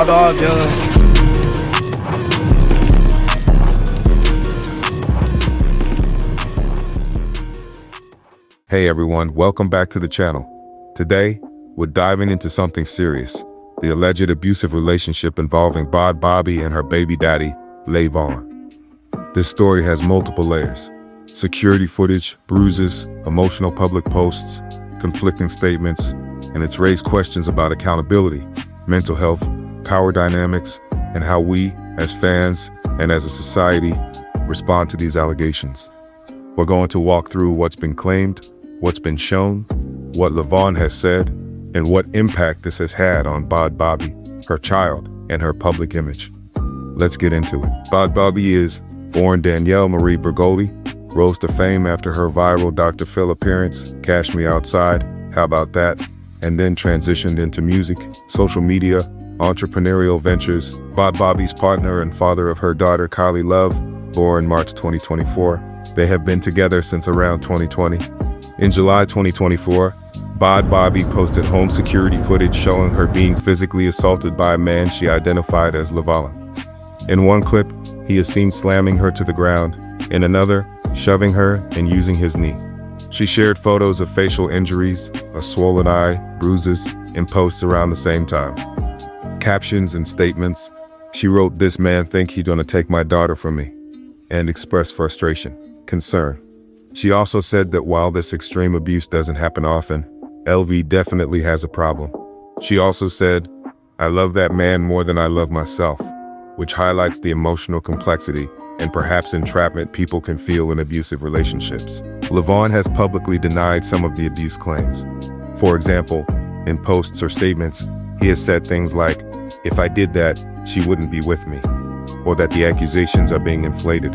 all done. Hey everyone, welcome back to the channel. Today, we're diving into something serious, the alleged abusive relationship involving Bhabie and her baby daddy, Vaughn. This story has multiple layers: security footage, bruises, emotional public posts, conflicting statements, and it's raised questions about accountability, mental health, power dynamics, and how we, as fans and as a society, respond to these allegations. We're going to walk through what's been claimed, what's been shown, what Vaughn has said, and what impact this has had on Bhabie, her child, and her public image. Let's get into it. Bhabie is born Danielle Marie Bergoli, rose to fame after her viral Dr. Phil appearance, Cash Me Outside, how about that, and then transitioned into music, social media, entrepreneurial ventures. Bhabie's partner and father of her daughter Kylie Love, born March 2024. They have been together since around 2020. In July 2024, Bhabie posted home security footage showing her being physically assaulted by a man she identified as Lavala. In one clip, he is seen slamming her to the ground, in another, shoving her and using his knee. She shared photos of facial injuries, a swollen eye, bruises, in posts around the same time. Captions and statements. She wrote, "This man think he gonna take my daughter from me," and expressed frustration, concern. She also said that while this extreme abuse doesn't happen often, LV definitely has a problem. She also said, "I love that man more than I love myself," which highlights the emotional complexity and perhaps entrapment people can feel in abusive relationships. Vaughn has publicly denied some of the abuse claims. For example, in posts or statements, he has said things like, "If I did that, she wouldn't be with me," or that the accusations are being inflated.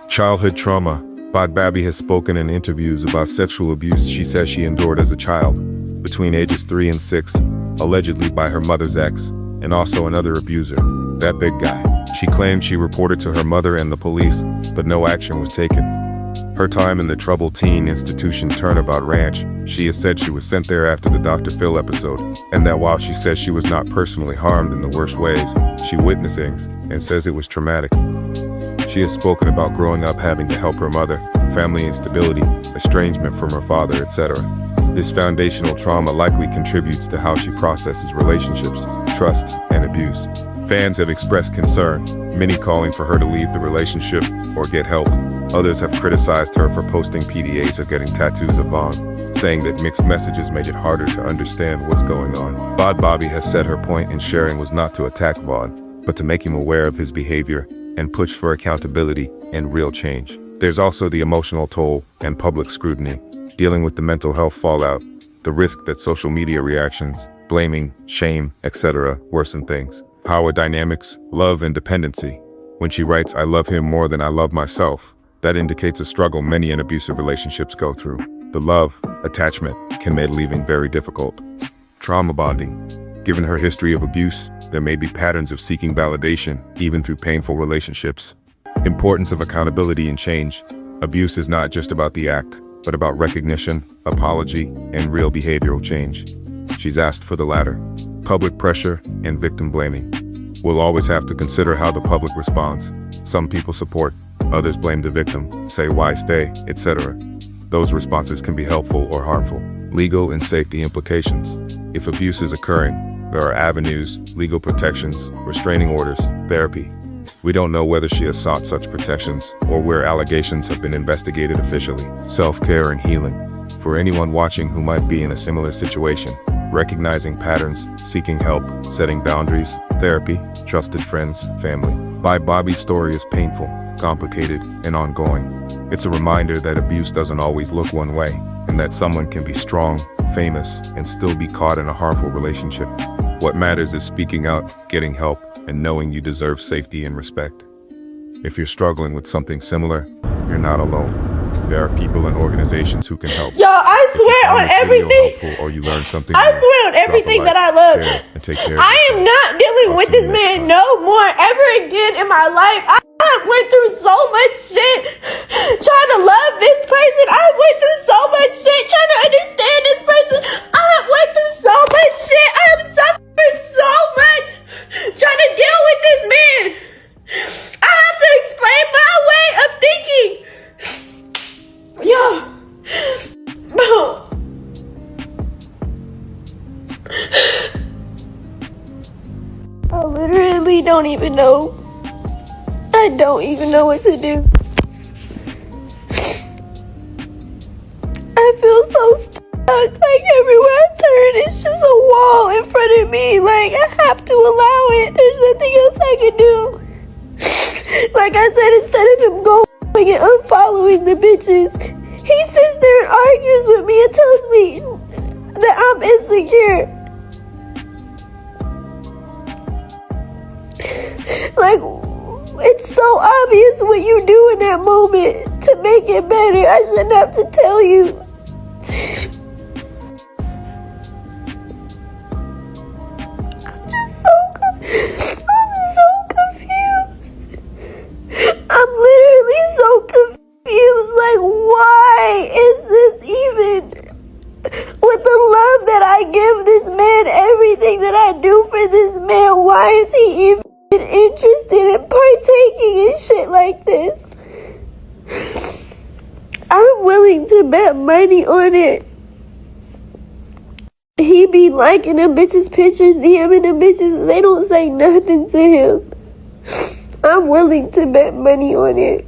Childhood trauma. Bhabie has spoken in interviews about sexual abuse she says she endured as a child, between ages 3 and 6, allegedly by her mother's ex, and also another abuser, that big guy. She claimed she reported to her mother and the police, but no action was taken. Her time in the troubled teen institution Turnabout Ranch, she has said she was sent there after the Dr. Phil episode, and that while she says she was not personally harmed in the worst ways, she witnessed things and says it was traumatic. She has spoken about growing up having to help her mother, family instability, estrangement from her father, etc. This foundational trauma likely contributes to how she processes relationships, trust, and abuse. Fans have expressed concern, many calling for her to leave the relationship or get help. Others have criticized her for posting PDAs or getting tattoos of Vaughn, saying that mixed messages make it harder to understand what's going on. Bhabie has said her point in sharing was not to attack Vaughn, but to make him aware of his behavior and push for accountability and real change. There's also the emotional toll and public scrutiny, dealing with the mental health fallout, the risk that social media reactions, blaming, shame, etc. worsen things. Power dynamics, love and dependency. When she writes, "I love him more than I love myself," that indicates a struggle many in abusive relationships go through. The love, attachment, can make leaving very difficult. Trauma bonding. Given her history of abuse, there may be patterns of seeking validation, even through painful relationships. Importance of accountability and change. Abuse is not just about the act, but about recognition, apology, and real behavioral change. She's asked for the latter. Public pressure and victim blaming. We'll always have to consider how the public responds. Some people support, others blame the victim, say why stay, etc. Those responses can be helpful or harmful. Legal and safety implications. If abuse is occurring, there are avenues, legal protections, restraining orders, therapy. We don't know whether she has sought such protections or where allegations have been investigated officially. Self-care and healing. For anyone watching who might be in a similar situation, recognizing patterns, seeking help, setting boundaries, therapy, trusted friends, family. Bhabie's story is painful, complicated, and ongoing. It's a reminder that abuse doesn't always look one way, and that someone can be strong, famous, and still be caught in a harmful relationship. What matters is speaking out, getting help, and knowing you deserve safety and respect. If you're struggling with something similar, you're not alone. There are people and organizations who can help. Y'all, I swear on everything. Or you learn something. I swear on everything that I love. And take care I am not dealing with this man no more ever again in my life. I went through so much shit trying to love this person. I went through so much shit trying to understand this person. I went through so much shit. I have suffered so much trying to even know. I don't even know what to do. I feel so stuck. Like everywhere I turn, it's just a wall in front of me. Like I have to allow it. There's nothing else I can do. Like I said, instead of him going and unfollowing the bitches, he sits there and argues with me and tells me that I'm insecure. Like, it's so obvious what you do in that moment to make it better. I shouldn't have to tell you. I'm so confused. I'm literally so confused. Like, why is this even, with the love that I give this man, everything that I do for this man, why is he even interested in partaking in shit like this? I'm willing to bet money on it. He be liking them bitches' pictures, DMing them bitches, and they don't say nothing to him. I'm willing to bet money on it.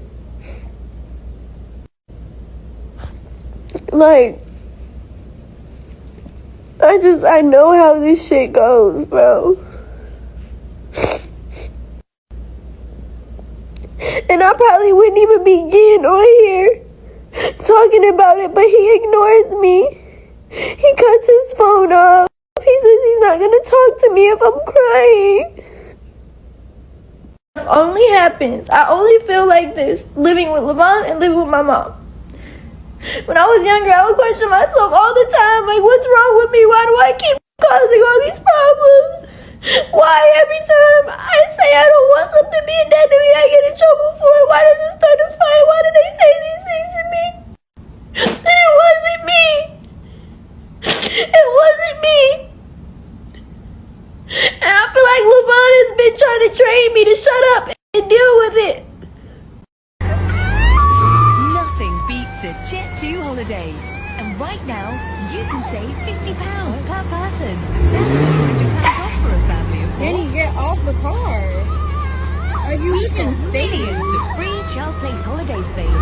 Like, I know how this shit goes, bro. And I probably wouldn't even begin on here talking about it, but he ignores me. He cuts his phone off. He says he's not gonna talk to me if I'm crying. It only happens. I only feel like this living with Levon and living with my mom. When I was younger, I would question myself all the time, like, what's wrong with me? Why do I keep causing all these problems? Why every time I say I don't want something being done to me, I get in trouble for it? Why does it start a fight? Why do they say these things to me? And it wasn't me. It wasn't me. And I feel like Levon has been trying to train me to shut up and deal with it. Nothing beats a Jet2 holiday. And right now, you can save £50 per person. That's £200 off for a family of 4. Can you get off the car? Are you even staying? Millions of free child place holidays available.